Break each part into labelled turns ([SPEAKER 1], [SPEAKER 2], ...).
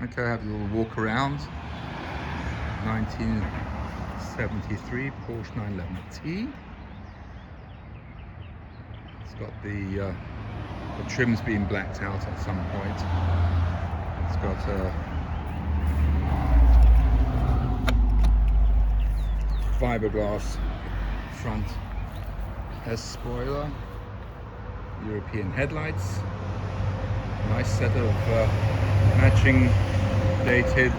[SPEAKER 1] Okay, I have a little walk around. 1973 Porsche 911T. It's got the trim's been blacked out at some point. It's got a fiberglass front S spoiler, European headlights, nice set of matching dated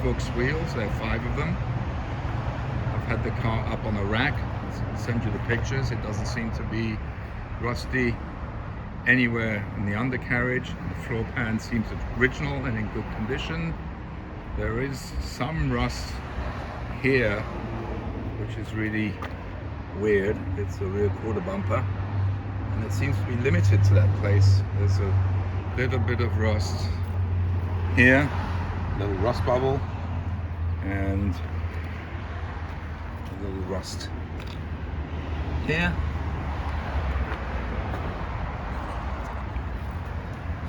[SPEAKER 1] Fuchs wheels. There are 5 of them. I've had the car up on a rack. I'll send you the pictures. It doesn't seem to be rusty anywhere in the undercarriage. The floor pan seems original and in good condition. There is some rust here, which is really weird. It's the rear quarter bumper, and it seems to be limited to that place. There's a little bit of rust here, a little rust bubble, and a little rust here.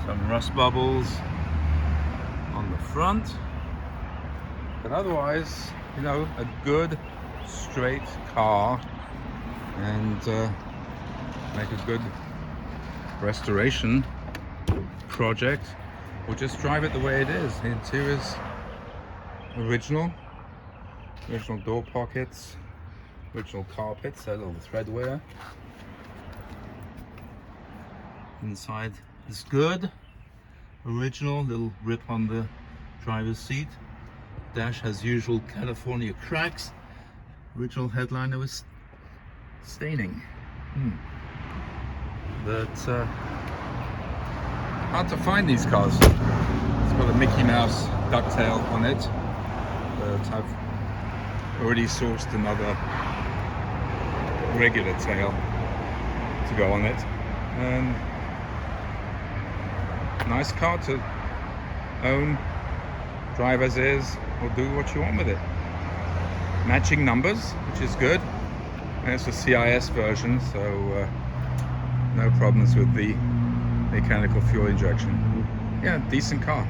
[SPEAKER 1] Some rust bubbles on the front, but otherwise, you know, a good straight car, and make a good restoration project, or just drive it the way it is. The interior's original door pockets, original carpets, a little thread wear. Inside is good, original, little rip on the driver's seat. Dash has usual California cracks. Original headliner was staining. But hard to find these cars. It's got a Mickey Mouse ducktail on it, but I've already sourced another regular tail to go on it. And nice car to own, drive as is, or do what you want with it. Matching numbers, which is good, and it's a CIS version, so no problems with the mechanical fuel injection. Yeah, decent car.